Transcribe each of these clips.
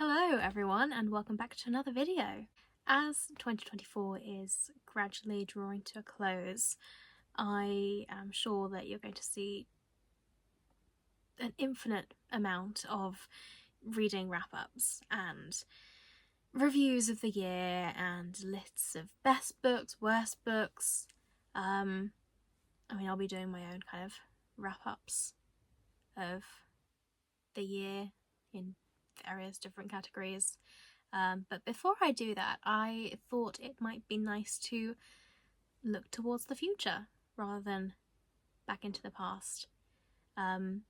Hello everyone and welcome back to another video. As 2024 is gradually drawing to a close, I am sure that you're going to see an infinite amount of reading wrap-ups and reviews of the year and lists of best books, worst books. I'll be doing my own kind of wrap-ups of the year in various different categories. But before I do that, I thought it might be nice to look towards the future rather than back into the past. And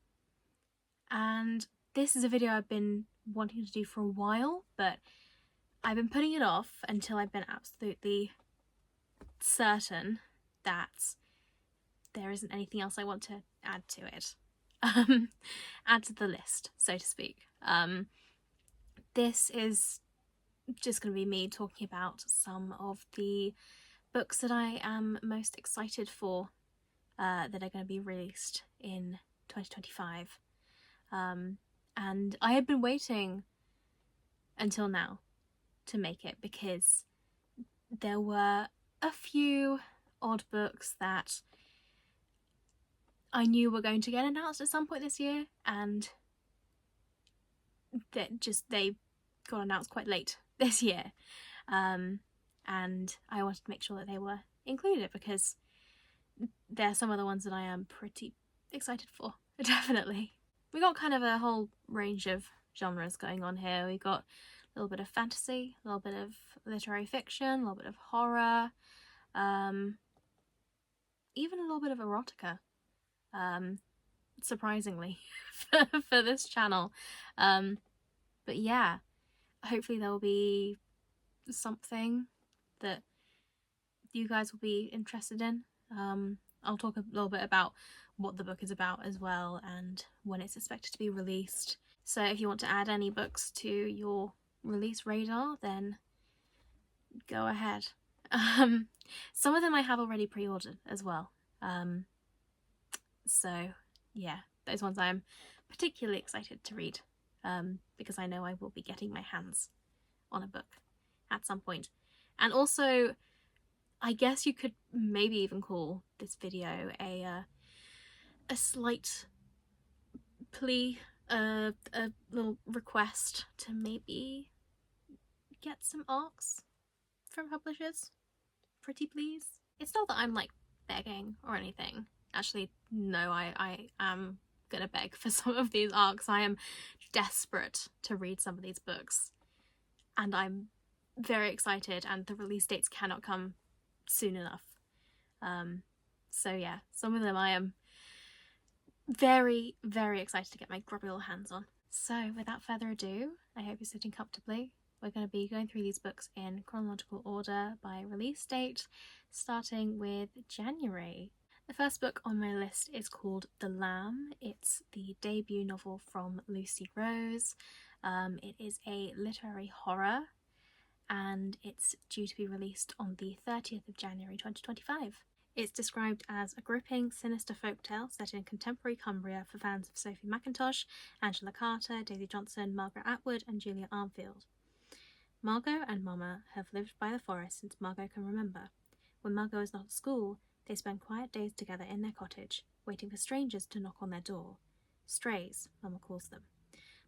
this is a video I've been wanting to do for a while, but I've been putting it off until I've been absolutely certain that there isn't anything else I want to add to it. Add to the list, so to speak. This is just going to be me talking about some of the books that I am most excited for that are going to be released in 2025. And I had been waiting until now to make it because there were a few odd books that I knew were going to get announced at some point this year, and they got announced quite late this year, and I wanted to make sure that they were included because they're some of the ones that I am pretty excited for. Definitely. We got kind of a whole range of genres going on here. We got a little bit of fantasy, a little bit of literary fiction, a little bit of horror, even a little bit of erotica, surprisingly for this channel. But yeah, hopefully there will be something that you guys will be interested in. I'll talk a little bit about what the book is about as well and when it's expected to be released. So if you want to add any books to your release radar, then go ahead. Some of them I have already pre-ordered as well. So yeah, those ones I'm particularly excited to read because I know I will be getting my hands on a book at some point. And also, I guess you could maybe even call this video a slight plea, a little request to maybe get some ARCs from publishers. Pretty please. It's not that I'm like begging or anything. Actually, no, I am gonna beg for some of these ARCs. I am desperate to read some of these books, and I'm very excited, and the release dates cannot come soon enough. So yeah, some of them I am very, very excited to get my grubby little hands on. So without further ado, I hope you're sitting comfortably. We're going to be going through these books in chronological order by release date, starting with January. The first book on my list is called The Lamb. It's the debut novel from Lucy Rose. It is a literary horror, and it's due to be released on the 30th of January 2025. It's described as a gripping, sinister folktale set in contemporary Cumbria for fans of Sophie Mackintosh, Angela Carter, Daisy Johnson, Margaret Atwood and Julia Armfield. Margot and Mama have lived by the forest since Margot can remember. When Margot is not at school, they spend quiet days together in their cottage, waiting for strangers to knock on their door. Strays, Mama calls them.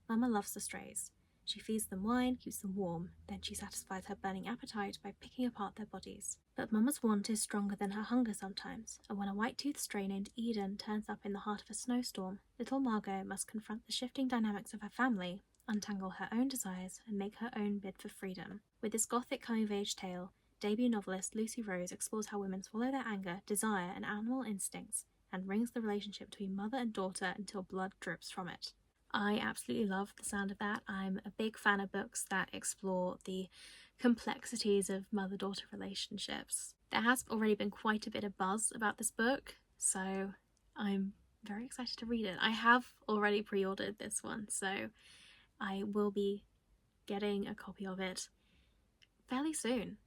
Mama loves the strays. She feeds them wine, keeps them warm, then she satisfies her burning appetite by picking apart their bodies. But Mama's want is stronger than her hunger sometimes, and when a white-toothed stray named Eden turns up in the heart of a snowstorm, little Margot must confront the shifting dynamics of her family, untangle her own desires, and make her own bid for freedom. With this gothic coming-of-age tale, debut novelist Lucy Rose explores how women swallow their anger, desire, and animal instincts, and wrings the relationship between mother and daughter until blood drips from it. I absolutely love the sound of that. I'm a big fan of books that explore the complexities of mother-daughter relationships. There has already been quite a bit of buzz about this book, so I'm very excited to read it. I have already pre-ordered this one, so I will be getting a copy of it fairly soon,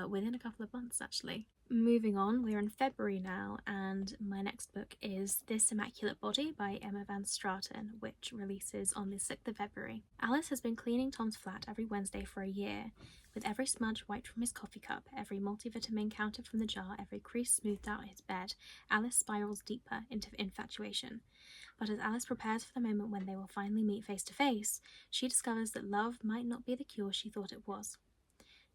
within a couple of months actually. Moving on, we're in February now, and my next book is This Immaculate Body by Emma Van Straten, which releases on the 6th of February. Alice has been cleaning Tom's flat every Wednesday for a year. With every smudge wiped from his coffee cup, every multivitamin counted from the jar, every crease smoothed out his bed, Alice spirals deeper into infatuation. But as Alice prepares for the moment when they will finally meet face to face, she discovers that love might not be the cure she thought it was.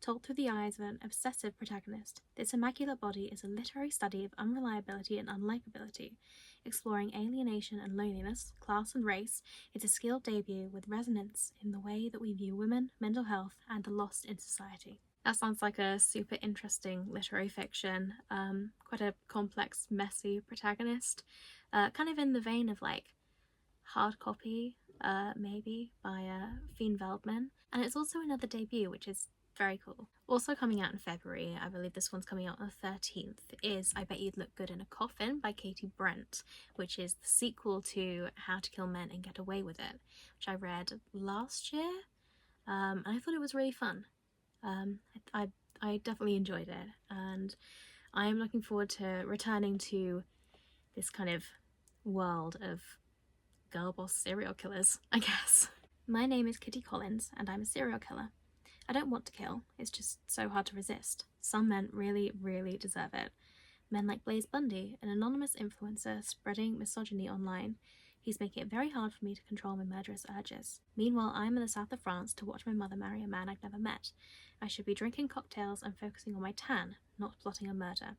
Told through the eyes of an obsessive protagonist, This Immaculate Body is a literary study of unreliability and unlikability. Exploring alienation and loneliness, class and race, it's a skilled debut with resonance in the way that we view women, mental health, and the lost in society. That sounds like a super interesting literary fiction, quite a complex, messy protagonist, kind of in the vein of like Hard Copy, maybe, by Fien Veldman. And it's also another debut, which is very cool. Also coming out in February, I believe this one's coming out on the 13th, is I Bet You'd Look Good in a Coffin by Katie Brent, which is the sequel to How to Kill Men and Get Away with It, which I read last year, and I thought it was really fun. I definitely enjoyed it, and I'm looking forward to returning to this kind of world of girl boss serial killers, I guess. My name is Kitty Collins, and I'm a serial killer. I don't want to kill, it's just so hard to resist. Some men really, really deserve it. Men like Blaze Bundy, an anonymous influencer spreading misogyny online. He's making it very hard for me to control my murderous urges. Meanwhile, I'm in the south of France to watch my mother marry a man I've never met. I should be drinking cocktails and focusing on my tan, not plotting a murder.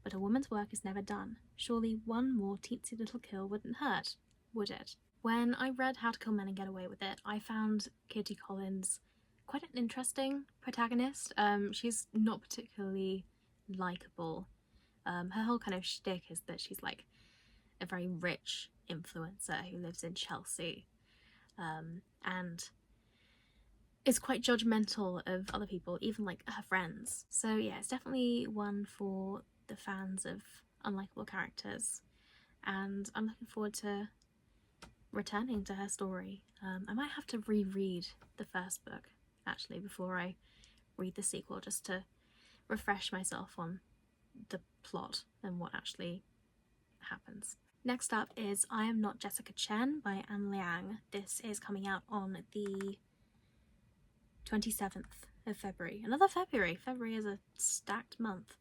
But a woman's work is never done. Surely one more teensy little kill wouldn't hurt, would it? When I read How to Kill Men and Get Away with It, I found Kitty Collins quite an interesting protagonist. She's not particularly likable. Her whole kind of shtick is that she's like a very rich influencer who lives in Chelsea, and is quite judgmental of other people, even like her friends. So yeah, it's definitely one for the fans of unlikable characters, and I'm looking forward to returning to her story. I might have to reread the first book actually before I read the sequel, just to refresh myself on the plot and what actually happens. Next up is I Am Not Jessica Chen by Anne Liang. This is coming out on the 27th of February. Another February. February is a stacked month.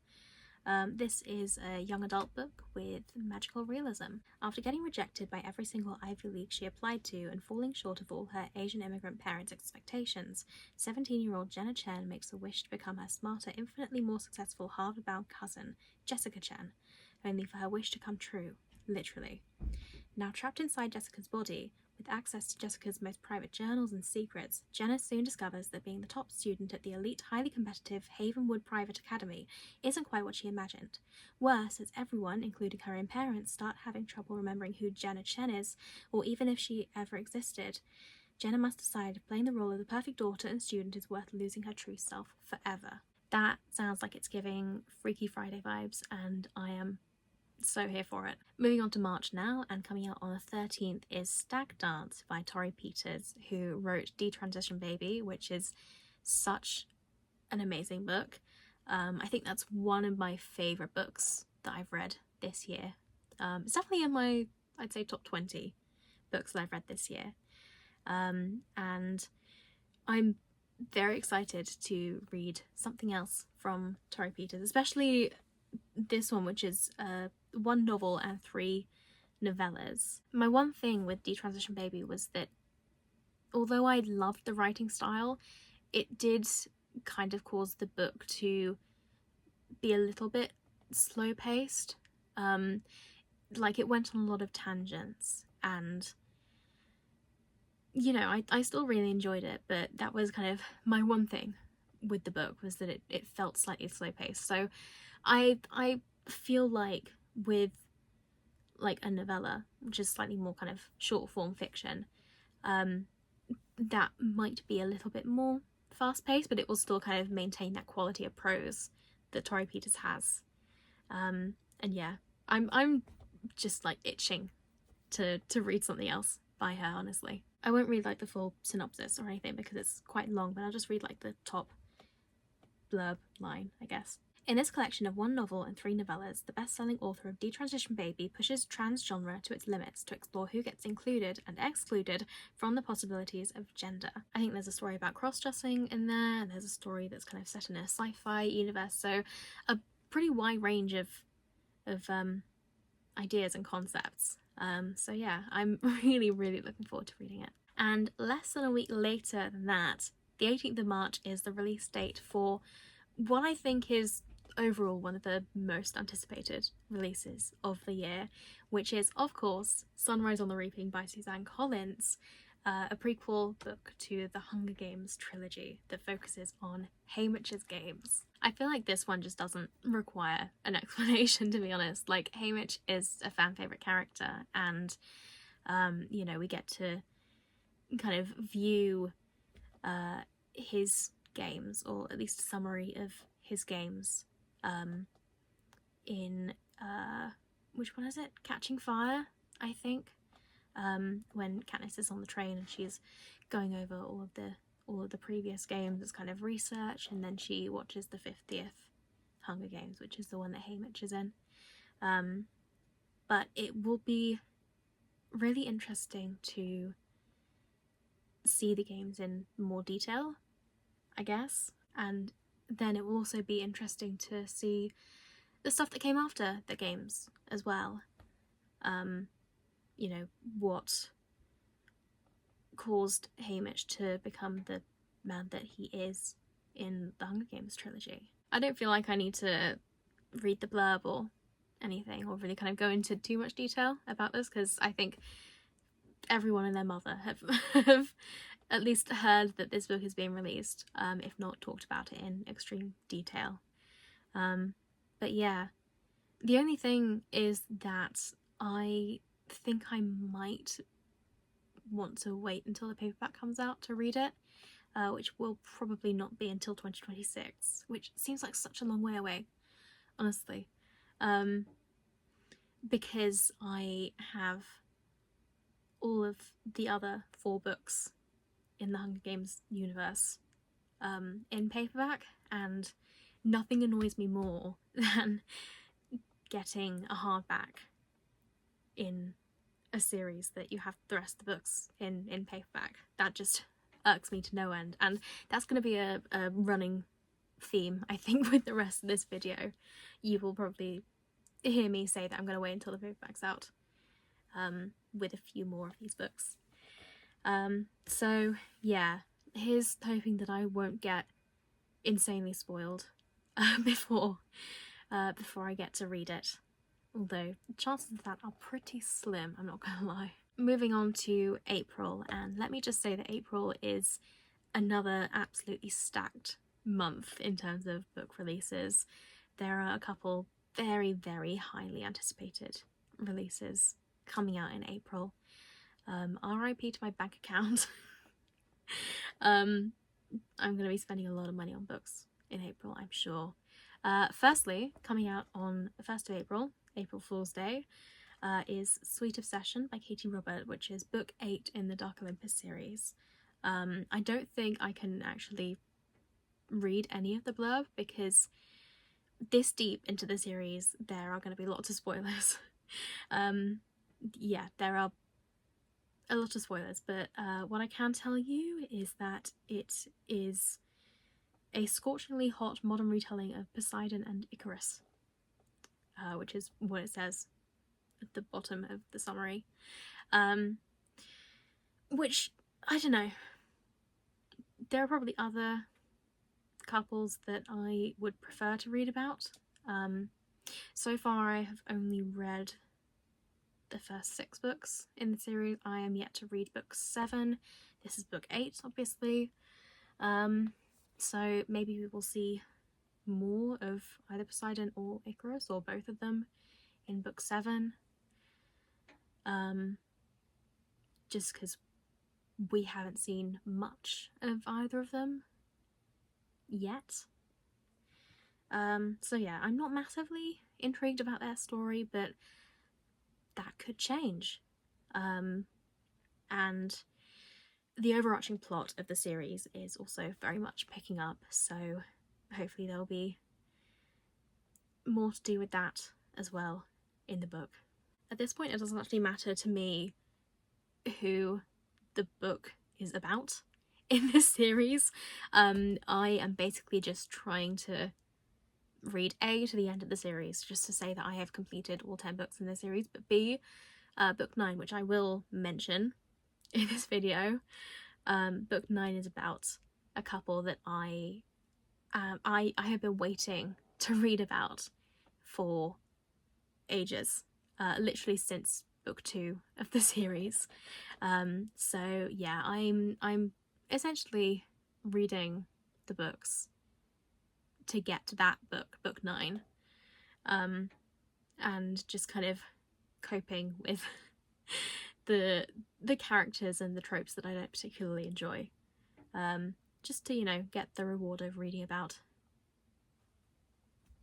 This is a young adult book with magical realism. After getting rejected by every single Ivy League she applied to and falling short of all her Asian immigrant parents' expectations, 17-year-old Jenna Chen makes a wish to become her smarter, infinitely more successful Harvard-bound cousin, Jessica Chen, only for her wish to come true, literally. Now trapped inside Jessica's body, with access to Jessica's most private journals and secrets, Jenna soon discovers that being the top student at the elite, highly competitive Havenwood Private Academy isn't quite what she imagined. Worse, as everyone, including her own parents, start having trouble remembering who Jenna Chen is, or even if she ever existed, Jenna must decide if playing the role of the perfect daughter and student is worth losing her true self forever. That sounds like it's giving Freaky Friday vibes, and I am so here for it. Moving on to March now, and coming out on the 13th is Stag Dance by Torrey Peters, who wrote Detransition Baby, which is such an amazing book. I think that's one of my favourite books that I've read this year. It's definitely in my, I'd say, top 20 books that I've read this year. And I'm very excited to read something else from Torrey Peters, especially this one, which is one novel and 3 novellas. My one thing with Detransition Baby was that although I loved the writing style, it did kind of cause the book to be a little bit slow paced. Like it went on a lot of tangents, and you know, I still really enjoyed it, but that was kind of my one thing with the book, was that it felt slightly slow paced. So I feel like with like a novella, which is slightly more kind of short form fiction, that might be a little bit more fast paced, but it will still kind of maintain that quality of prose that Torrey Peters has. And yeah, I'm just like itching to read something else by her, honestly. I won't read like the full synopsis or anything because it's quite long, but I'll just read like the top blurb line, I guess. In this collection of 1 novel and 3 novellas, the best-selling author of Detransition Baby pushes trans genre to its limits to explore who gets included and excluded from the possibilities of gender. I think there's a story about cross-dressing in there, and there's a story that's kind of set in a sci-fi universe, so a pretty wide range of ideas and concepts. So yeah, I'm really looking forward to reading it. And less than a week later than that, the 18th of March is the release date for what I think is overall one of the most anticipated releases of the year, which is, of course, Sunrise on the Reaping by Suzanne Collins, a prequel book to the Hunger Games trilogy that focuses on Haymitch's games. I feel like this one just doesn't require an explanation, to be honest. Like, Haymitch is a fan favourite character, and you know, we get to kind of view his games, or at least a summary of his games, in which one is it? Catching Fire, I think. When Katniss is on the train and she's going over all of the previous games as kind of research, and then she watches the 50th Hunger Games, which is the one that Haymitch is in. But it will be really interesting to see the games in more detail, I guess, and then it will also be interesting to see the stuff that came after the games as well. You know, what caused Haymitch to become the man that he is in the Hunger Games trilogy. I don't feel like I need to read the blurb or anything, or really kind of go into too much detail about this, because I think everyone and their mother have at least heard that this book is being released, if not talked about it in extreme detail. But yeah, the only thing is that I think I might want to wait until the paperback comes out to read it, which will probably not be until 2026, which seems like such a long way away, honestly, because I have all of the other 4 books in the Hunger Games universe in paperback, and nothing annoys me more than getting a hardback in a series that you have the rest of the books in paperback. That just irks me to no end, and that's going to be a running theme, I think, with the rest of this video. You will probably hear me say that I'm going to wait until the paperback's out with a few more of these books. So yeah, here's hoping that I won't get insanely spoiled before I get to read it, although the chances of that are pretty slim, I'm not gonna lie. Moving on to April, and let me just say that April is another absolutely stacked month in terms of book releases. There are a couple very highly anticipated releases coming out in April. RIP to my bank account. I'm going to be spending a lot of money on books in April, I'm sure. Firstly, coming out on the 1st of April, April Fool's Day, is Sweet Obsession by Katie Robert, which is book 8 in the Dark Olympus series. I don't think I can actually read any of the blurb, because this deep into the series there are going to be lots of spoilers. Yeah, there are a lot of spoilers, but what I can tell you is that it is a scorchingly hot modern retelling of Poseidon and Icarus, which is what it says at the bottom of the summary. Which, I don't know, there are probably other couples that I would prefer to read about. So far I have only read the first 6 books in the series. I am yet to read book 7. This is book 8, obviously. So maybe we will see more of either Poseidon or Icarus, or both of them, in book 7. Just because we haven't seen much of either of them yet. So yeah, I'm not massively intrigued about their story, but that could change. And the overarching plot of the series is also very much picking up, so hopefully there'll be more to do with that as well in the book. At this point, it doesn't actually matter to me who the book is about in this series. I am basically just trying to read A, to the end of the series, just to say that I have completed all 10 books in the series, but B, book 9, which I will mention in this video. Book 9 is about a couple that I have been waiting to read about for ages, literally since book 2 of the series. So yeah, I'm essentially reading the books to get to that book, book 9, and just kind of coping with the characters and the tropes that I don't particularly enjoy, just to, you know, get the reward of reading about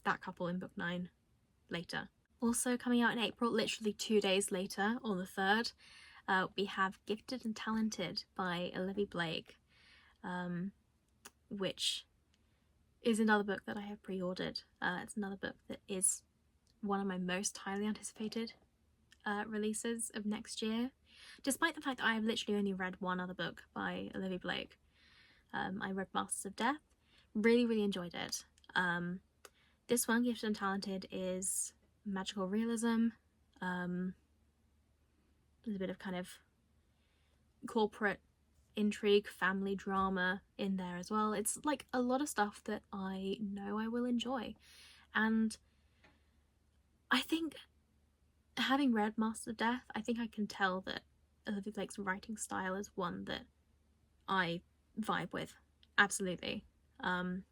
that couple in book 9 later. Also coming out in April, literally 2 days later, on the 3rd, we have Gifted and Talented by Olivia Blake, which is another book that I have pre-ordered. It's another book that is one of my most highly anticipated releases of next year, despite the fact that I have literally only read one other book by Olivia Blake. I read Masters of Death, really enjoyed it. This one, Gifted and Talented, is magical realism. There's a bit of kind of corporate intrigue, family drama in there as well. It's like a lot of stuff that I know I will enjoy, and I think, having read Masters of Death, I think I can tell that Olivia Blake's writing style is one that I vibe with, absolutely. And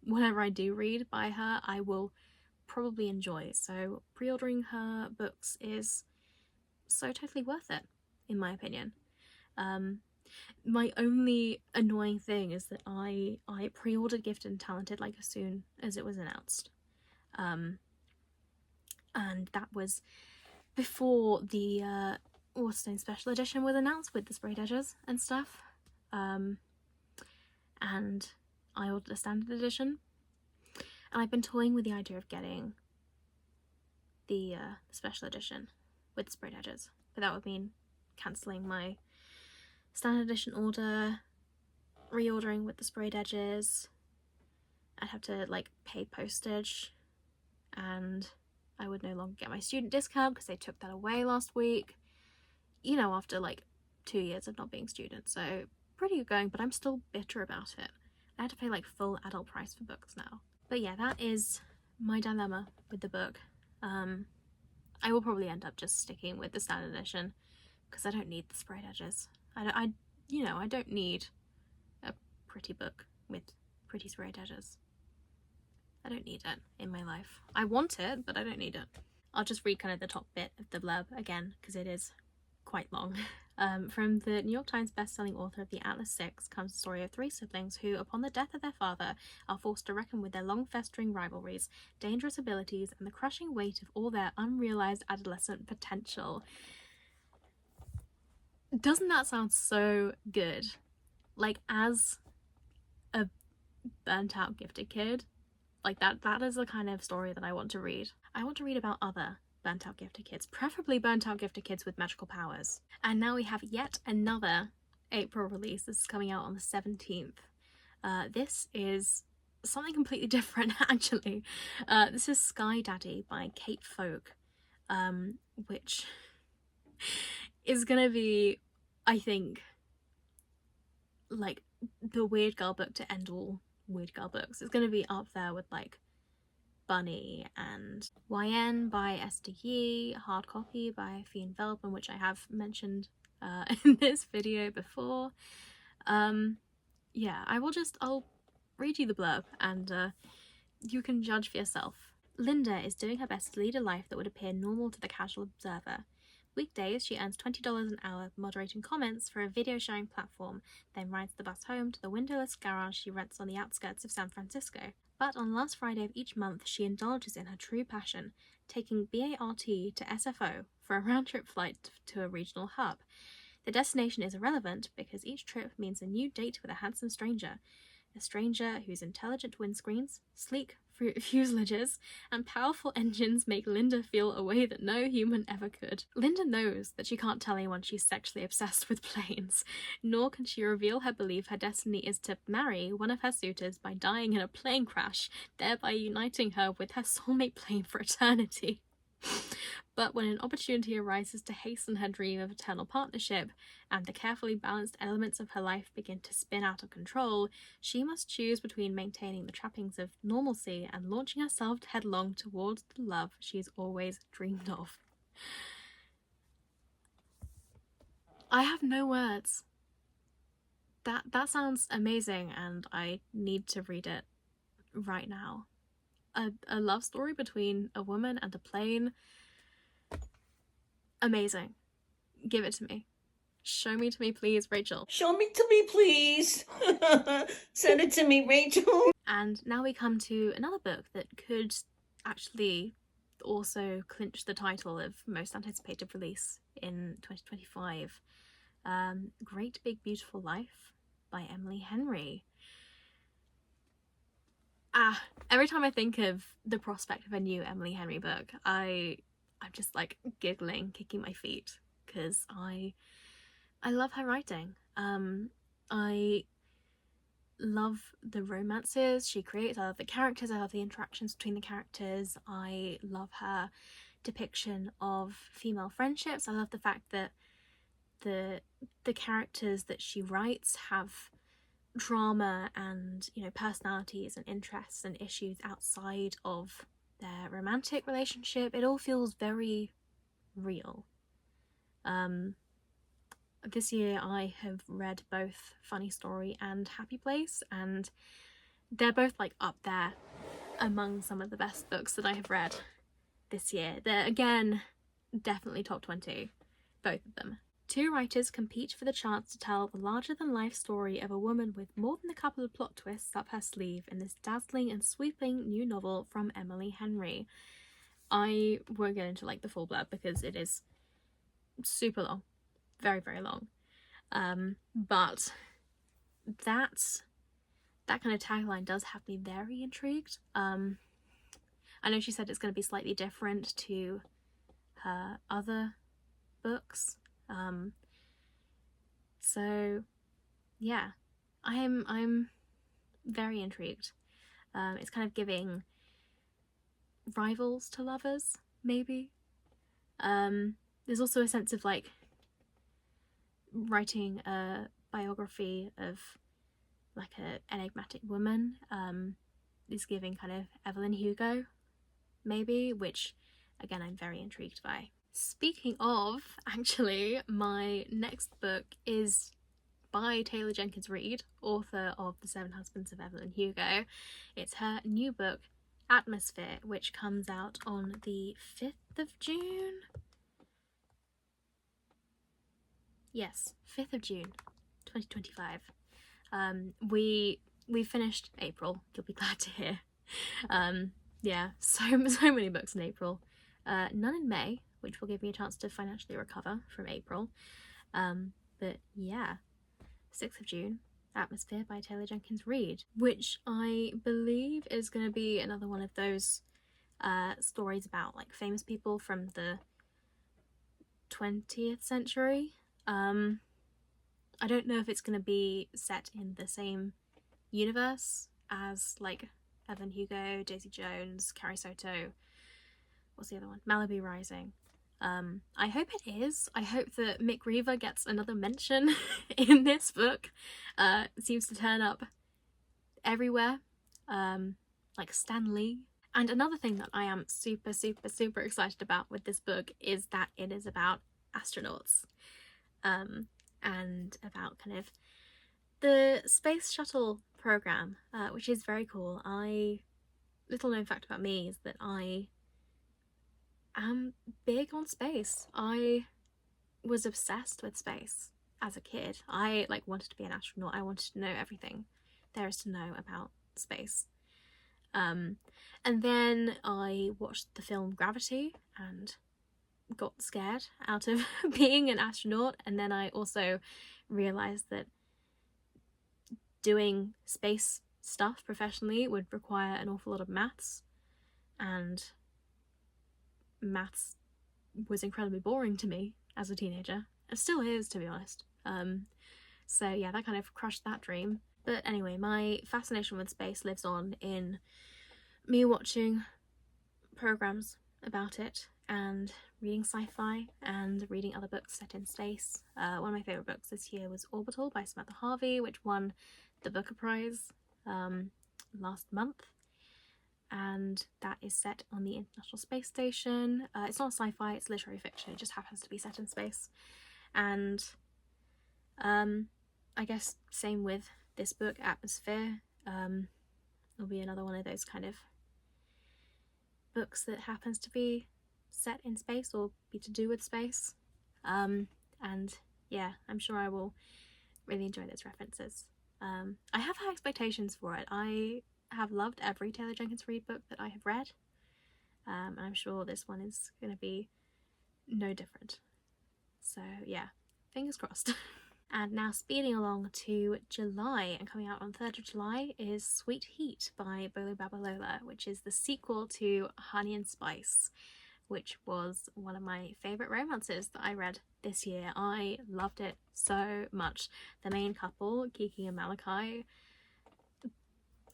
whatever I do read by her, I will probably enjoy. So pre-ordering her books is so totally worth it, in my opinion. My only annoying thing is that I pre-ordered Gifted and Talented like as soon as it was announced. And that was before the Waterstone Special Edition was announced with the sprayed edges and stuff. And I ordered a standard edition, and I've been toying with the idea of getting the special edition with the sprayed edges, but that would mean cancelling my standard edition order, reordering with the sprayed edges. I'd have to like pay postage, and I would no longer get my student discount because they took that away last week, you know, after like 2 years of not being a student. So pretty good going, but I'm still bitter about it. I had to pay like full adult price for books now. But yeah, that is my dilemma with the book. I will probably end up just sticking with the standard edition because I don't need the sprayed edges. I don't need a pretty book with pretty sprayed edges. I don't need it in my life. I want it, but I don't need it. I'll just read kind of the top bit of the blurb again because it is quite long. From the New York Times best-selling author of The Atlas Six comes the story of 3 siblings who, upon the death of their father, are forced to reckon with their long-festering rivalries, dangerous abilities, and the crushing weight of all their unrealized adolescent potential. Doesn't that sound so good? Like, as a burnt-out gifted kid, like that is the kind of story that I want to read. I want to read about other burnt-out gifted kids, preferably burnt-out gifted kids with magical powers. And now we have yet another April release. This is coming out on the 17th. This is something completely different, actually. This is Sky Daddy by Kate Folk, which is gonna be, I think, like the Weird Girl book to end all Weird Girl books. It's gonna be up there with like Bunny and YN by Esther Yee, Hard Copy by Fionn Feldman, which I have mentioned in this video before. Yeah, I'll read you the blurb and you can judge for yourself. Linda is doing her best to lead a life that would appear normal to the casual observer. Weekdays, she earns $20 an hour moderating comments for a video sharing platform, then rides the bus home to the windowless garage she rents on the outskirts of San Francisco. But on the last Friday of each month, she indulges in her true passion, taking BART to SFO for a round-trip flight to a regional hub. The destination is irrelevant because each trip means a new date with a handsome stranger. A stranger whose intelligent windscreens, sleek fuselages, and powerful engines make Linda feel a way that no human ever could. Linda knows that she can't tell anyone she's sexually obsessed with planes, nor can she reveal her belief her destiny is to marry one of her suitors by dying in a plane crash, thereby uniting her with her soulmate plane for eternity. But when an opportunity arises to hasten her dream of eternal partnership, and the carefully balanced elements of her life begin to spin out of control, she must choose between maintaining the trappings of normalcy and launching herself headlong towards the love she's always dreamed of. I have no words. That sounds amazing, and I need to read it right now. A love story between a woman and a plane. Amazing. Give it to me. Show me to me, please, Rachel. Show me to me, please. Send it to me, Rachel. And now we come to another book that could actually also clinch the title of most anticipated release in 2025. Great Big Beautiful Life by Emily Henry. Every time I think of the prospect of a new Emily Henry book, I'm just like giggling, kicking my feet, because I love her writing. I love the romances she creates, I love the characters, I love the interactions between the characters, I love her depiction of female friendships. I love the fact that the characters that she writes have drama and, you know, personalities and interests and issues outside of their romantic relationship. It all feels very real. This year I have read both Funny Story and Happy Place, and they're both like up there among some of the best books that I have read this year. They're, again, definitely top 20, both of them. Two writers compete for the chance to tell the larger-than-life story of a woman with more than a couple of plot twists up her sleeve in this dazzling and sweeping new novel from Emily Henry. I won't get into like the full blurb because it is super long, very, very long. But that kind of tagline does have me very intrigued. I know she said it's going to be slightly different to her other books. So yeah, I'm very intrigued. It's kind of giving rivals to lovers, maybe. There's also a sense of like writing a biography of like an enigmatic woman. Is giving kind of Evelyn Hugo, maybe, which again I'm very intrigued by. Speaking of, actually, my next book is by Taylor Jenkins Reid, author of The Seven Husbands of Evelyn Hugo. It's her new book, Atmosphere, which comes out on the 5th of June. Yes, 5th of June, 2025. We finished April, you'll be glad to hear. Yeah, so many books in April. None in May, which will give me a chance to financially recover from April. But yeah, 6th of June, Atmosphere by Taylor Jenkins Reid, which I believe is going to be another one of those stories about like famous people from the 20th century. I don't know if it's going to be set in the same universe as like Evelyn Hugo, Daisy Jones, Carrie Soto, what's the other one? Malibu Rising. I hope it is. I hope that Mick Reaver gets another mention in this book. It seems to turn up everywhere, like Stan Lee. And another thing that I am super excited about with this book is that it is about astronauts, and about kind of the space shuttle program, which is very cool. Little known fact about me is that I am big on space. I was obsessed with space as a kid. I like wanted to be an astronaut. I wanted to know everything there is to know about space. And then I watched the film Gravity and got scared out of being an astronaut, and then I also realized that doing space stuff professionally would require an awful lot of maths, and maths was incredibly boring to me as a teenager. It still is, to be honest. So yeah, that kind of crushed that dream. But anyway, my fascination with space lives on in me watching programs about it and reading sci-fi and reading other books set in space. One of my favourite books this year was Orbital by Samantha Harvey, which won the Booker Prize last month, and that is set on the International Space Station. It's not sci-fi, it's literary fiction, it just happens to be set in space. And I guess same with this book, Atmosphere. It'll be another one of those kind of books that happens to be set in space or be to do with space. And yeah, I'm sure I will really enjoy those references. I have high expectations for it. I have loved every Taylor Jenkins Reid book that I have read, and I'm sure this one is going to be no different. So yeah, fingers crossed. And now speeding along to July, and coming out on 3rd of July is Sweet Heat by Bolu Babalola, which is the sequel to Honey and Spice, which was one of my favourite romances that I read this year. I loved it so much. The main couple, Kiki and Malachi,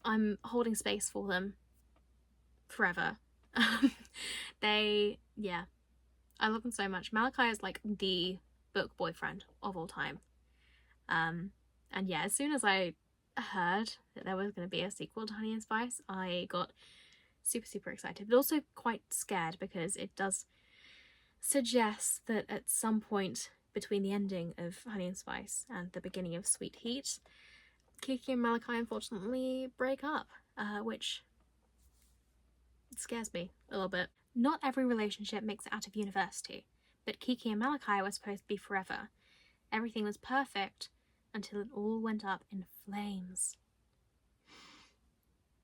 I'm holding space for them forever. I love them so much. Malachi is like the book boyfriend of all time. And yeah, as soon as I heard that there was going to be a sequel to Honey and Spice, I got super excited, but also quite scared, because it does suggest that at some point between the ending of Honey and Spice and the beginning of Sweet Heat, Kiki and Malachi unfortunately break up, which scares me a little bit. Not every relationship makes it out of university, but Kiki and Malachi were supposed to be forever. Everything was perfect until it all went up in flames.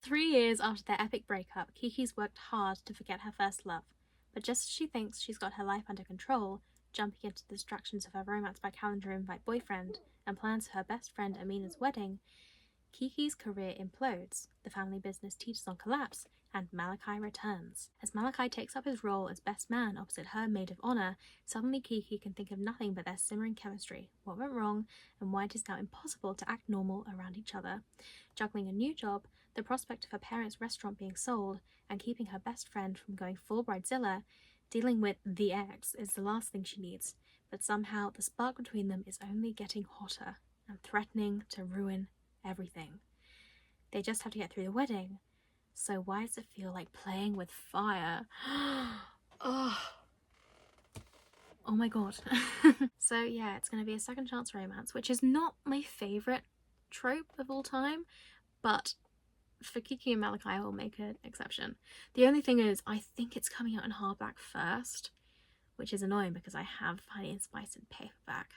3 years after their epic breakup, Kiki's worked hard to forget her first love, but just as she thinks she's got her life under control, jumping into the distractions of her romance by calendar invite boyfriend and plans for her best friend Amina's wedding, Kiki's career implodes, the family business teeters on collapse, and Malachi returns. As Malachi takes up his role as best man opposite her maid of honour, suddenly Kiki can think of nothing but their simmering chemistry, what went wrong, and why it is now impossible to act normal around each other. Juggling a new job, the prospect of her parents' restaurant being sold, and keeping her best friend from going full bridezilla, dealing with the ex is the last thing she needs, but somehow the spark between them is only getting hotter and threatening to ruin everything. They just have to get through the wedding, so why does it feel like playing with fire? Oh my god. So yeah, it's going to be a second chance romance, which is not my favourite trope of all time, but for Kiki and Malachi I will make an exception. The only thing is, I think it's coming out in hardback first, which is annoying because I have Honey and Spice in paperback.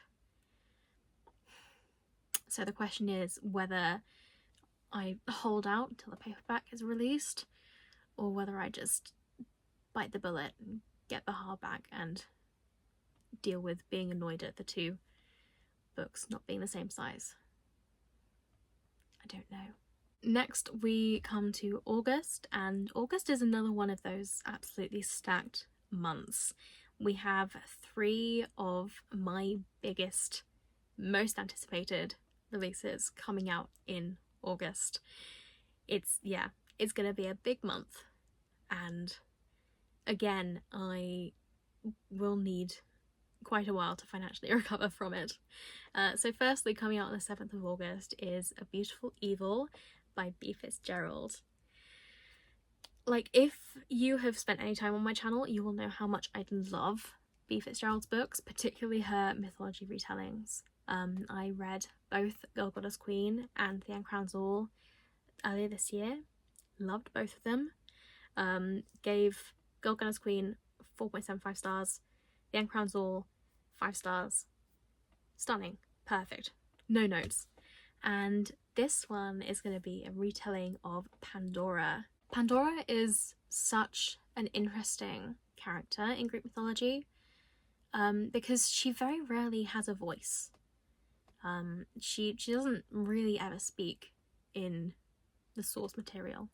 So the question is whether I hold out until the paperback is released, or whether I just bite the bullet and get the hardback and deal with being annoyed at the two books not being the same size. I don't know. Next we come to August, and August is another one of those absolutely stacked months. We have 3 of my biggest, most anticipated releases coming out in August. It's gonna be a big month, and again I will need quite a while to financially recover from it. So firstly, coming out on the 7th of August is A Beautiful Evil by B. Fitzgerald. Like, if you have spent any time on my channel, you will know how much I love B. Fitzgerald's books, particularly her mythology retellings. I read both Girl Goddess Queen and The Uncrowned All earlier this year. Loved both of them. Gave Girl Goddess Queen 4.75 stars. The Uncrowned All 5 stars. Stunning. Perfect. No notes. And this one is going to be a retelling of Pandora. Pandora is such an interesting character in Greek mythology, because she very rarely has a voice. She doesn't really ever speak in the source material.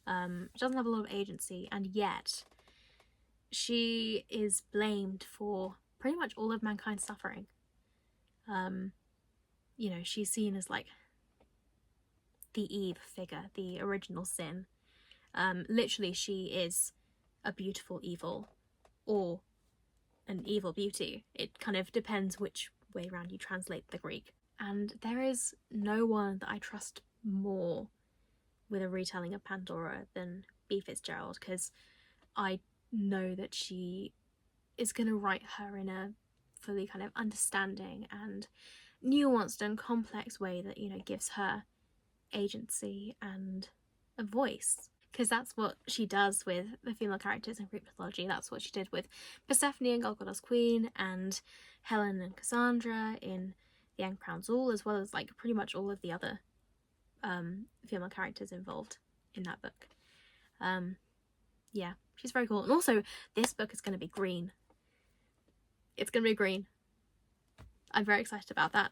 She doesn't have a lot of agency, and yet she is blamed for pretty much all of mankind's suffering. You know, she's seen as like the Eve figure, the original sin. Literally, she is a beautiful evil, or an evil beauty. It kind of depends which way around you translate the Greek. And there is no one that I trust more with a retelling of Pandora than B. Fitzgerald, because I know that she is going to write her in a fully kind of understanding and nuanced and complex way that, you know, gives her agency and a voice. Because that's what she does with the female characters in Greek mythology. That's what she did with Persephone and Golgotha's Queen, and Helen and Cassandra in The Uncrowned Zool, as well as like pretty much all of the other female characters involved in that book. Yeah, she's very cool. And also, this book is going to be green. It's going to be green. I'm very excited about that.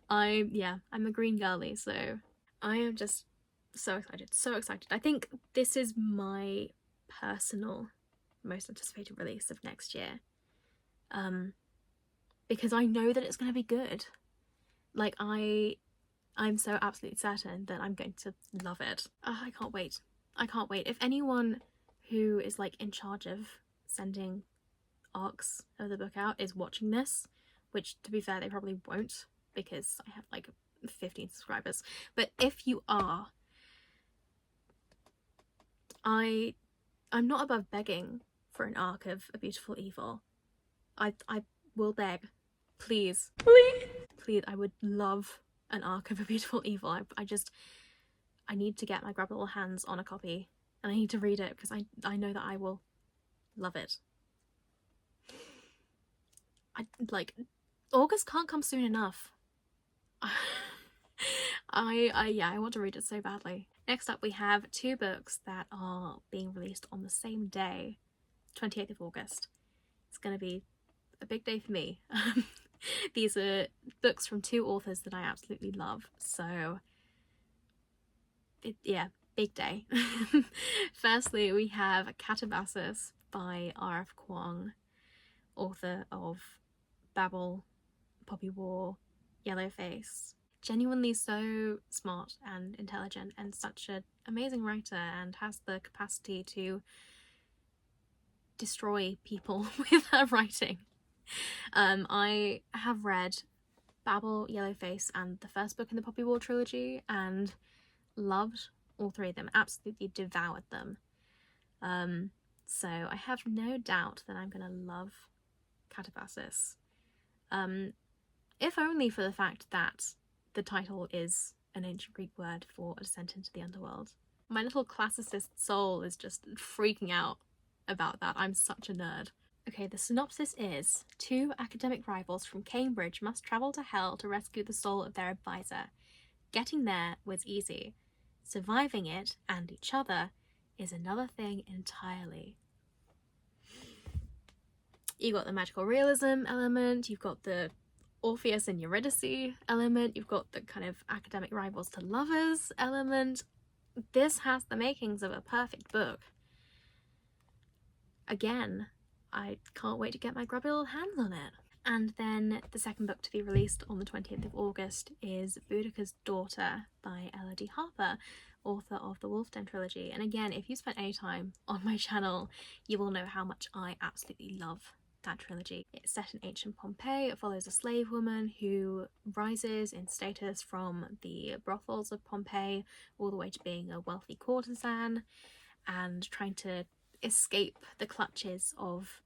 I'm a green girly, so I am just so excited. I think this is my personal most anticipated release of next year, because I know that it's going to be good. Like, I'm so absolutely certain that I'm going to love it. I can't wait. If anyone who is like in charge of sending arcs of the book out is watching this, which to be fair they probably won't because I have like 15 subscribers, but if you are, I'm not above begging for an arc of A Beautiful Evil. I will beg, please, I would love an arc of A Beautiful Evil. I need to get my grub little hands on a copy, and I need to read it because I know that I will love it. August can't come soon enough. I want to read it so badly. Next up, we have two books that are being released on the same day, 28th of August. It's going to be a big day for me. These are books from two authors that I absolutely love, so big day. Firstly, we have Catabasis by R.F. Kuang, author of Babel, Poppy War, Yellowface. Genuinely so smart and intelligent and such an amazing writer, and has the capacity to destroy people with her writing. I have read Babel, Yellowface, and the first book in the Poppy War trilogy and loved all three of them, absolutely devoured them. So I have no doubt that I'm gonna love Catabasis. If only for the fact that the title is an ancient Greek word for a descent into the underworld. My little classicist soul is just freaking out about that. I'm such a nerd. Okay, the synopsis is: two academic rivals from Cambridge must travel to hell to rescue the soul of their advisor. Getting there was easy. Surviving it and each other is another thing entirely. You've got the magical realism element, you've got the Orpheus and Eurydice element, you've got the kind of academic rivals to lovers element. This has the makings of a perfect book. Again, I can't wait to get my grubby little hands on it. And then the second book to be released on the 20th of August is Boudicca's Daughter by Elodie Harper, author of the Wolf Den trilogy. And again, if you spent any time on my channel, you will know how much I absolutely love that trilogy. It's set in ancient Pompeii. It follows a slave woman who rises in status from the brothels of Pompeii all the way to being a wealthy courtesan and trying to escape the clutches of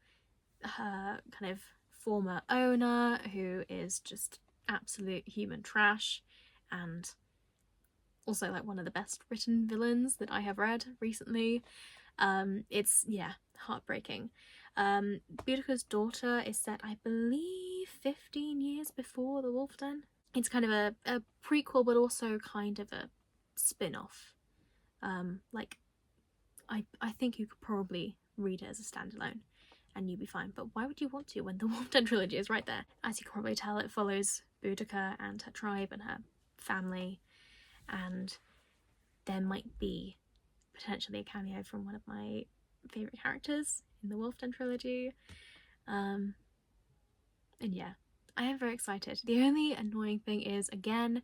her kind of former owner, who is just absolute human trash and also like one of the best written villains that I have read recently. It's heartbreaking. Boudicca's Daughter is set, I believe, 15 years before The Wolf Den. It's kind of a prequel, but also kind of a spin-off. I think you could probably read it as a standalone and you'd be fine, but why would you want to when the Wolf Den trilogy is right there? As you can probably tell, it follows Boudica and her tribe and her family, and there might be potentially a cameo from one of my favourite characters in the Wolf Den trilogy. And yeah, I am very excited. The only annoying thing is, again,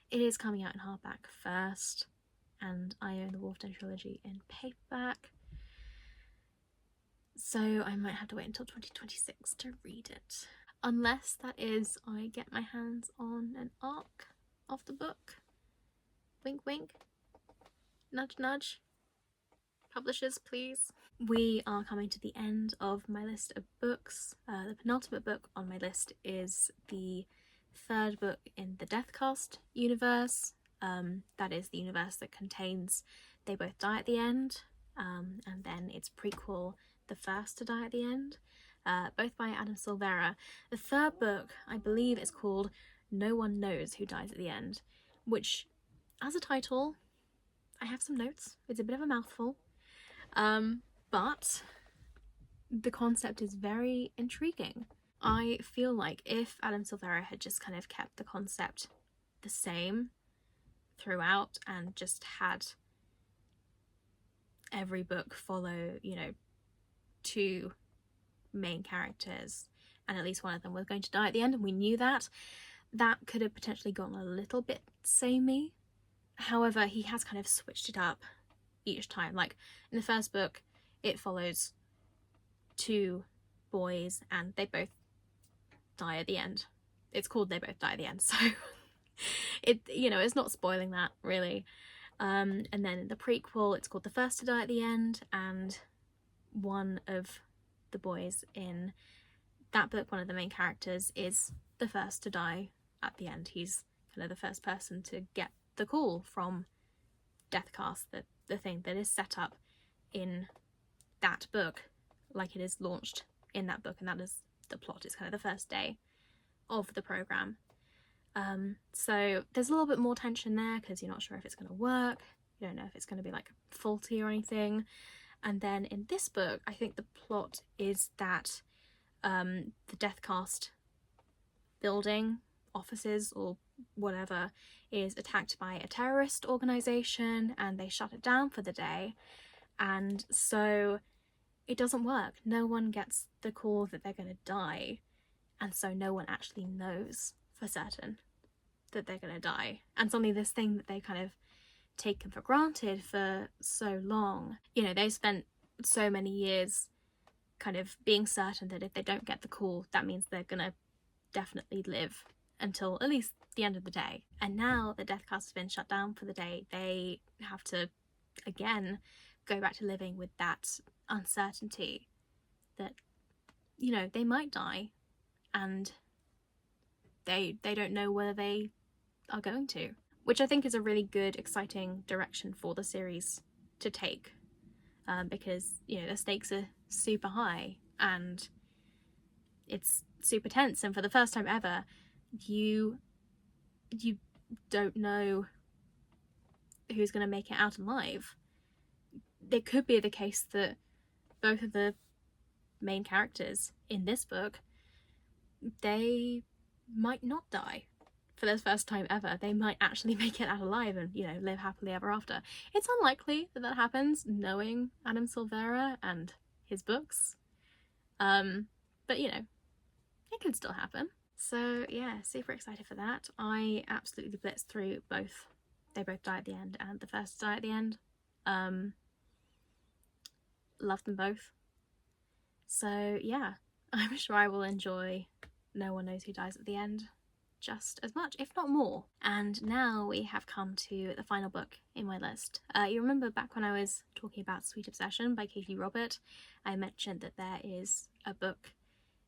it is coming out in hardback first, and I own the Wolf Den trilogy in paperback, so I might have to wait until 2026 to read it. Unless, that is, I get my hands on an arc of the book. Wink wink. Nudge nudge. Publishers, please. We are coming to the end of my list of books. The penultimate book on my list is the third book in the Deathcast universe. That is the universe that contains They Both Die at the End, and then its prequel, The First to Die at the End, both by Adam Silvera. The third book, I believe, is called No One Knows Who Dies at the End, which, as a title, I have some notes. It's a bit of a mouthful. But the concept is very intriguing. I feel like if Adam Silvera had just kind of kept the concept the same throughout and just had every book follow, you know, two main characters, and at least one of them was going to die at the end, and we knew that, that could have potentially gone a little bit samey. However, he has kind of switched it up each time. Like in the first book, it follows two boys and they both die at the end. It's called They Both Die at the End, so it, you know, it's not spoiling that really. And then in the prequel, it's called The First to Die at the End, and one of the boys in that book, one of the main characters, is the first to die at the end. He's kind of the first person to get the call from Deathcast, the thing that is set up in that book, like it is launched in that book, and that is the plot. It's kind of the first day of the program. So there's a little bit more tension there because you're not sure if it's going to work. You don't know if it's going to be like faulty or anything. And then in this book, I think the plot is that the Deathcast building, offices or whatever, is attacked by a terrorist organisation and they shut it down for the day. And so it doesn't work. No one gets the call that they're going to die. And so no one actually knows for certain that they're going to die. And suddenly this thing that they kind of taken for granted for so long, you know, they spent so many years kind of being certain that if they don't get the call, that means they're going to definitely live until at least the end of the day. And now the Deathcast has been shut down for the day, they have to again go back to living with that uncertainty that, you know, they might die and they don't know whether they are going to, which I think is a really good, exciting direction for the series to take, because, you know, the stakes are super high and it's super tense, and for the first time ever you don't know who's going to make it out alive. It could be the case that both of the main characters in this book, they might not die for the first time ever. They might actually make it out alive and, you know, live happily ever after. It's unlikely that that happens, knowing Adam Silvera and his books. But, you know, it could still happen. So, yeah, super excited for that. I absolutely blitzed through both They Both Die at the End and The First to Die at the End. Love them both. So, yeah, I'm sure I will enjoy No One Knows Who Dies at the End just as much, if not more. And now we have come to the final book in my list. You remember back when I was talking about Sweet Obsession by Katie Robert, I mentioned that there is a book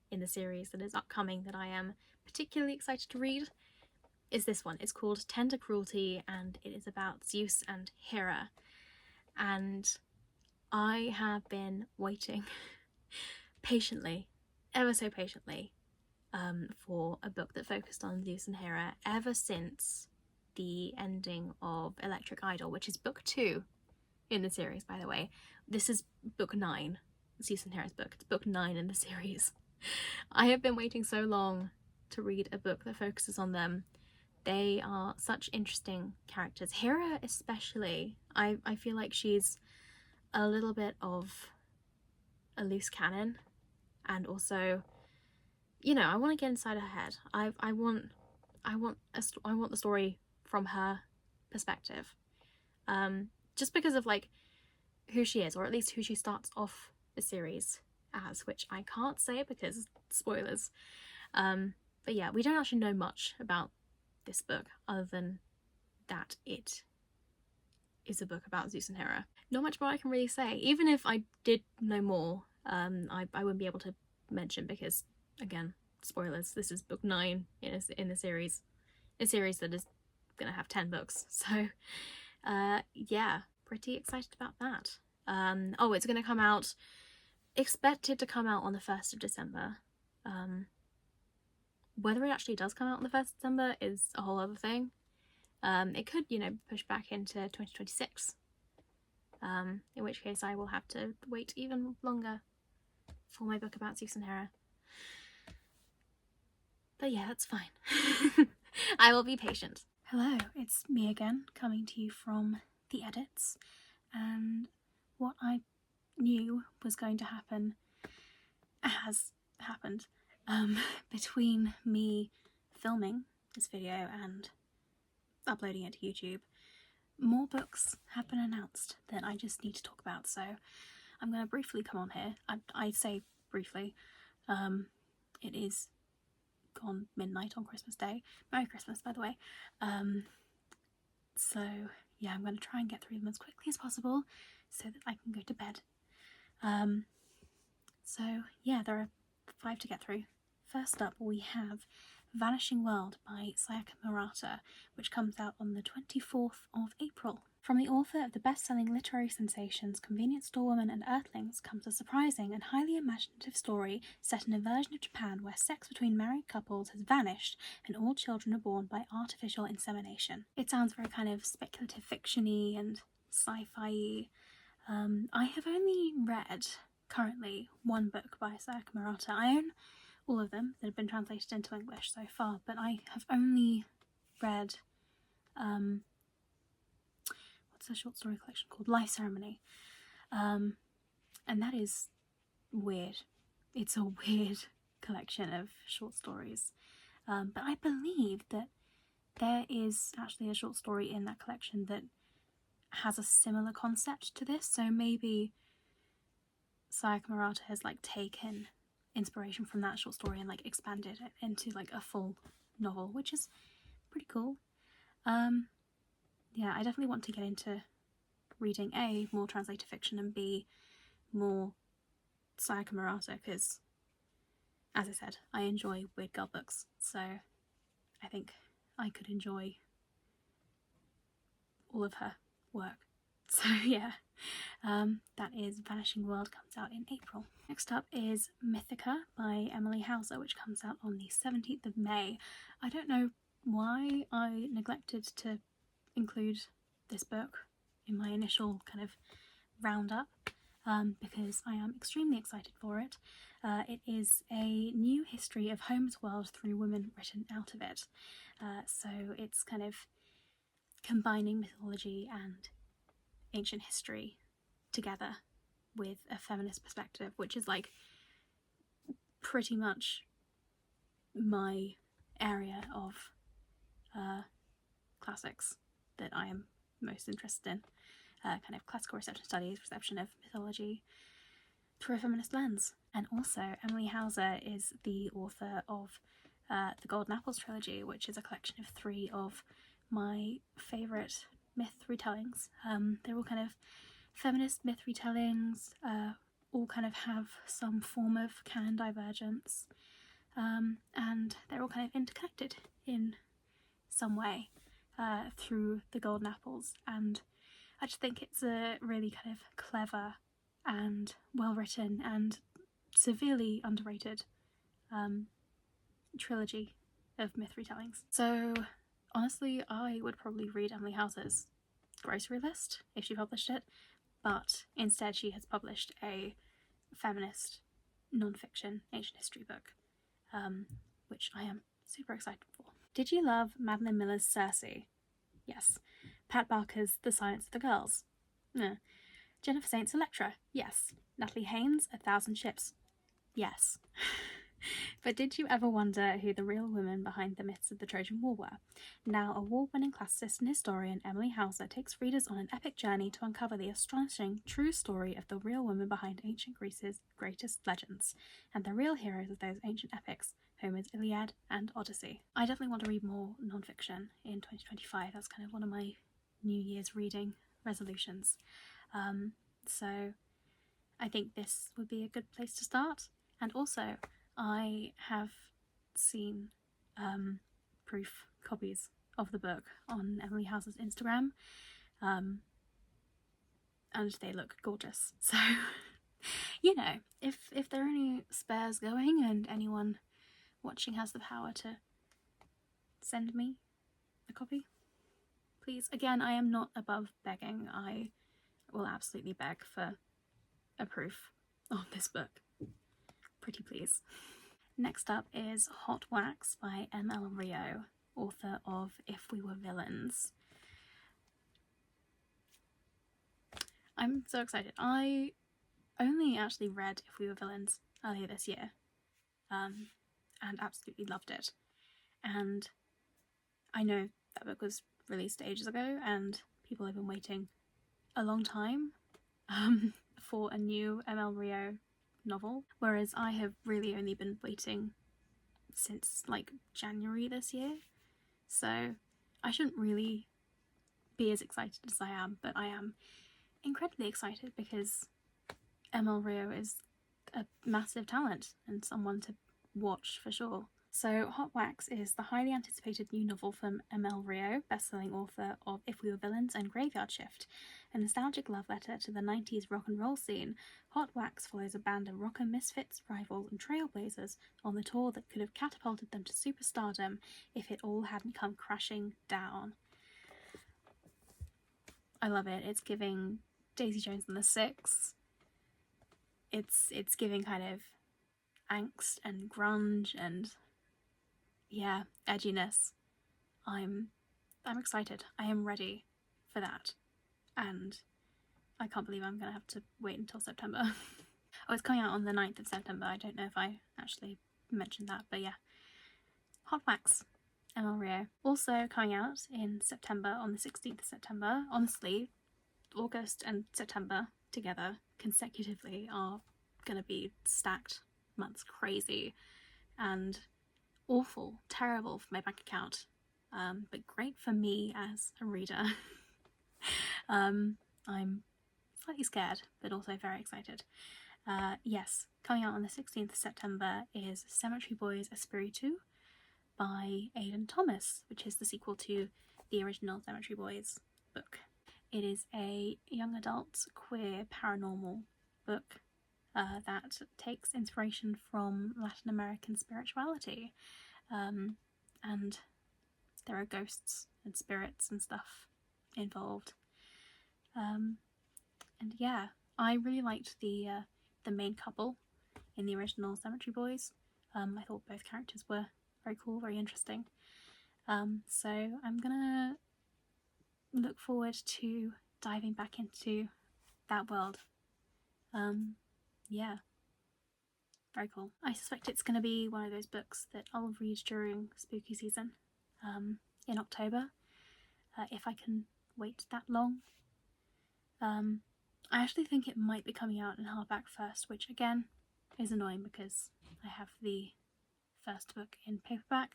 in the series that is upcoming that I am particularly excited to read. Is this one. It's called Tender Cruelty, and it is about Zeus and Hera. And I have been waiting patiently, ever so patiently, for a book that focused on Zeus and Hera ever since the ending of Electric Idol, which is book 2 in the series, by the way. This is book 9, Zeus and Hera's book. It's book 9 in the series. I have been waiting so long to read a book that focuses on them They are such interesting characters. Hera especially, I feel like she's a little bit of a loose cannon, and also, you know, I want to get inside her head. I want the story from her perspective, just because of like who she is, or at least who she starts off the series as, which I can't say because spoilers. But yeah, we don't actually know much about this book other than that it is a book about Zeus and Hera. Not much more I can really say. Even if I did know more, I wouldn't be able to mention because, again, spoilers. This is book 9 in the series, a series that is gonna have 10 books. So, yeah, pretty excited about that. Oh, it's gonna come out, expected to come out on the 1st of December. Whether it actually does come out on the 1st of December is a whole other thing. It could, you know, push back into 2026. In which case I will have to wait even longer for my book about Zeus and Hera. But yeah, that's fine. I will be patient. Hello, it's me again, coming to you from the edits, and what I knew was going to happen has happened. Between me filming this video and uploading it to YouTube, more books have been announced that I just need to talk about, so I'm going to briefly come on here. I say briefly. It is gone midnight on Christmas Day. Merry Christmas, by the way. So yeah, I'm going to try and get through them as quickly as possible so that I can go to bed. So yeah, there are 5 to get through. First up, we have Vanishing World by Sayaka Murata, which comes out on the 24th of April. From the author of the best-selling literary sensations Convenience Store Woman and Earthlings comes a surprising and highly imaginative story set in a version of Japan where sex between married couples has vanished and all children are born by artificial insemination. It sounds very kind of speculative fiction-y and sci-fi-y. I have only read, currently, 1 book by Sayaka Murata. I own all of them that have been translated into English so far, but I have only read what's a short story collection called? Life Ceremony. And that is weird. It's a weird collection of short stories. But I believe that there is actually a short story in that collection that has a similar concept to this, so maybe Sayaka Murata has like taken inspiration from that short story and like expanded it into like a full novel, which is pretty cool. Yeah, I definitely want to get into reading A, more translated fiction, and B, more Sayaka Murata, because as I said, I enjoy weird girl books, so I think I could enjoy all of her work. So yeah, that is Vanishing World, comes out in April. Next up is Mythica by Emily Hauser, which comes out on the 17th of May. I don't know why I neglected to include this book in my initial kind of roundup, because I am extremely excited for it. It is a new history of Holmes' world through women written out of it. So it's kind of combining mythology and ancient history together with a feminist perspective, which is like pretty much my area of classics that I am most interested in. Kind of classical reception studies, reception of mythology through a feminist lens. And also Emily Hauser is the author of the Golden Apples trilogy, which is a collection of 3 of my favourite myth retellings. They're all kind of feminist myth retellings, all kind of have some form of canon divergence, and they're all kind of interconnected in some way through the Golden Apples, and I just think it's a really kind of clever and well written and severely underrated trilogy of myth retellings. So honestly, I would probably read Emily Hauser's grocery list if she published it, but instead she has published a feminist non-fiction ancient history book, which I am super excited for. Did you love Madeline Miller's Circe? Yes. Pat Barker's The Silence of the Girls? No. Jennifer Saint's Electra? Yes. Natalie Haynes' A Thousand Ships? Yes. But did you ever wonder who the real women behind the myths of the Trojan War were? Now, award-winning classicist and historian Emily Hauser takes readers on an epic journey to uncover the astonishing, true story of the real women behind ancient Greece's greatest legends, and the real heroes of those ancient epics, Homer's Iliad and Odyssey. I definitely want to read more non-fiction in 2025. That's kind of one of my New Year's reading resolutions. So I think this would be a good place to start. And also, I have seen proof copies of the book on Emily Hauser's Instagram, and they look gorgeous. So, you know, if there are any spares going and anyone watching has the power to send me a copy, please. Again, I am not above begging. I will absolutely beg for a proof of this book. Pretty please. Next up is Hot Wax by M.L. Rio, author of If We Were Villains. I'm so excited. I only actually read If We Were Villains earlier this year, and absolutely loved it. And I know that book was released ages ago, and people have been waiting a long time for a new M.L. Rio novel, whereas I have really only been waiting since like January this year, so I shouldn't really be as excited as I am, but I am incredibly excited because M.L. Rio is a massive talent and someone to watch for sure. So Hot Wax is the highly anticipated new novel from M.L. Rio, best-selling author of If We Were Villains and Graveyard Shift. A nostalgic love letter to the 90s rock and roll scene, Hot Wax follows a band of rocker misfits, rivals and trailblazers on the tour that could have catapulted them to superstardom if it all hadn't come crashing down. I love it. It's giving Daisy Jones and the Six. It's giving kind of angst and grunge and yeah, edginess. I'm excited. I am ready for that. And I can't believe I'm going to have to wait until September. Oh, it's coming out on the 9th of September. I don't know if I actually mentioned that, but yeah. Hot Wax, M.L. Rio. Also coming out in September, on the 16th of September. Honestly, August and September together consecutively are going to be stacked months. Crazy and awful, terrible for my bank account, but great for me as a reader. I'm slightly scared, but also very excited. Yes, coming out on the 16th of September is Cemetery Boys Espiritu by Aidan Thomas, which is the sequel to the original Cemetery Boys book. It is a young adult queer paranormal book that takes inspiration from Latin American spirituality, and there are ghosts and spirits and stuff involved. And yeah, I really liked the main couple in the original Cemetery Boys. I thought both characters were very cool, very interesting. So I'm gonna look forward to diving back into that world. Yeah, very cool. I suspect it's going to be one of those books that I'll read during spooky season in October, if I can wait that long. I actually think it might be coming out in hardback first, which again is annoying because I have the first book in paperback,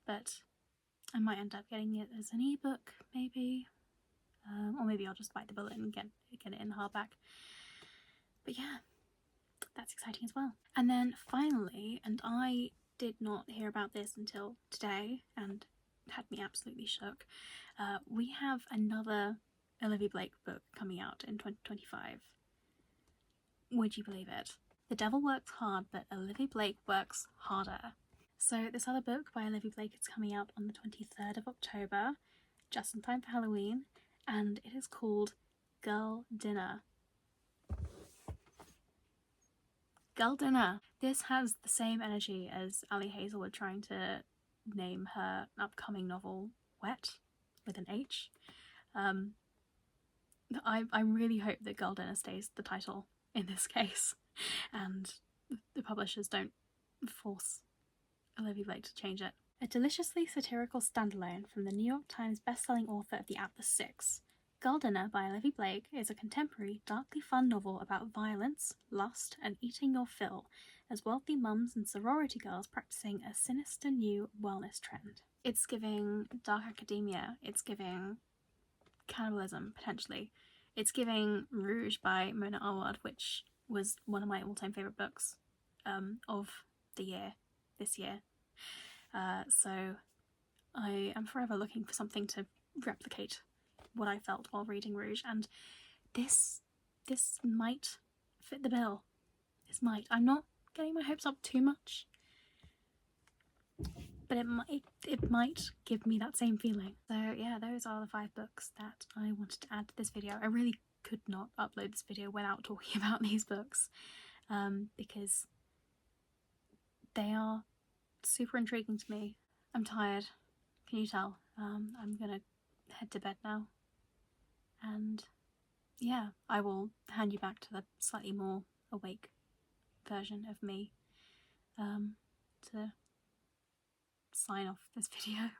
but I might end up getting it as an ebook maybe, or maybe I'll just bite the bullet and get it in hardback. But yeah, that's exciting as well. And then finally, and I did not hear about this until today and had me absolutely shook, we have another Olivia Blake book coming out in 2025. Would you believe it? The devil works hard, but Olivia Blake works harder. So this other book by Olivia Blake is coming out on the 23rd of October, just in time for Halloween, and it is called Girl Dinner. Girl Dinner. This has the same energy as Ali Hazelwood trying to name her upcoming novel Wet, with an H. I really hope that Girl Dinner stays the title in this case, and the publishers don't force Olivia Blake to change it. A deliciously satirical standalone from the New York Times best-selling author of The Atlas Six, Girl Dinner by Olivia Blake is a contemporary, darkly fun novel about violence, lust, and eating your fill, as wealthy mums and sorority girls practicing a sinister new wellness trend. It's giving dark academia, it's giving cannibalism, potentially. It's giving Rouge by Mona Awad, which was one of my all-time favourite books of the year, this year. So I am forever looking for something to replicate what I felt while reading Rouge, and this might fit the bill. This might. I'm not getting my hopes up too much, but it might give me that same feeling. So yeah, those are the 5 books that I wanted to add to this video. I really could not upload this video without talking about these books, because they are super intriguing to me. I'm tired, can you tell? I'm gonna head to bed now, and yeah, I will hand you back to the slightly more awake version of me to sign off this video.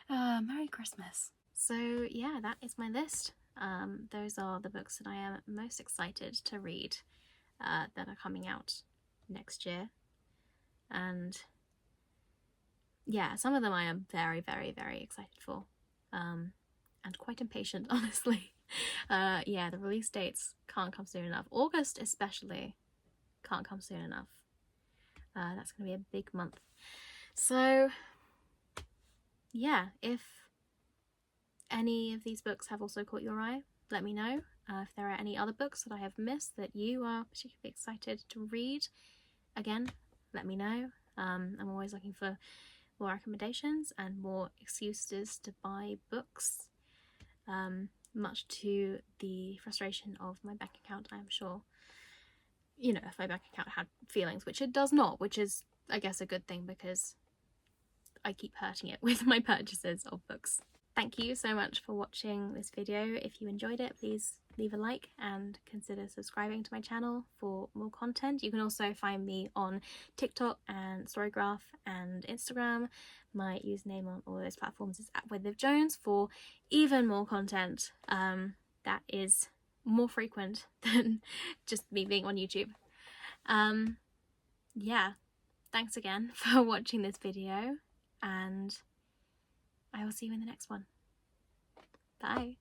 Merry Christmas. So yeah, that is my list. Those are the books that I am most excited to read that are coming out next year, and yeah, some of them I am very, very, very excited for, and quite impatient, honestly. Yeah, the release dates can't come soon enough. August especially can't come soon enough. That's going to be a big month. So yeah, if any of these books have also caught your eye, let me know. If there are any other books that I have missed that you are particularly excited to read, again, let me know. I'm always looking for more recommendations and more excuses to buy books, much to the frustration of my bank account, I'm sure. You know, if my bank account had feelings, which it does not, which is, I guess, a good thing, because I keep hurting it with my purchases of books. Thank you so much for watching this video. If you enjoyed it, please leave a like and consider subscribing to my channel for more content. You can also find me on TikTok and Storygraph and Instagram. My username on all those platforms is @WithLivJones for even more content that is more frequent than just me being on YouTube. Yeah, thanks again for watching this video, and I will see you in the next one. Bye.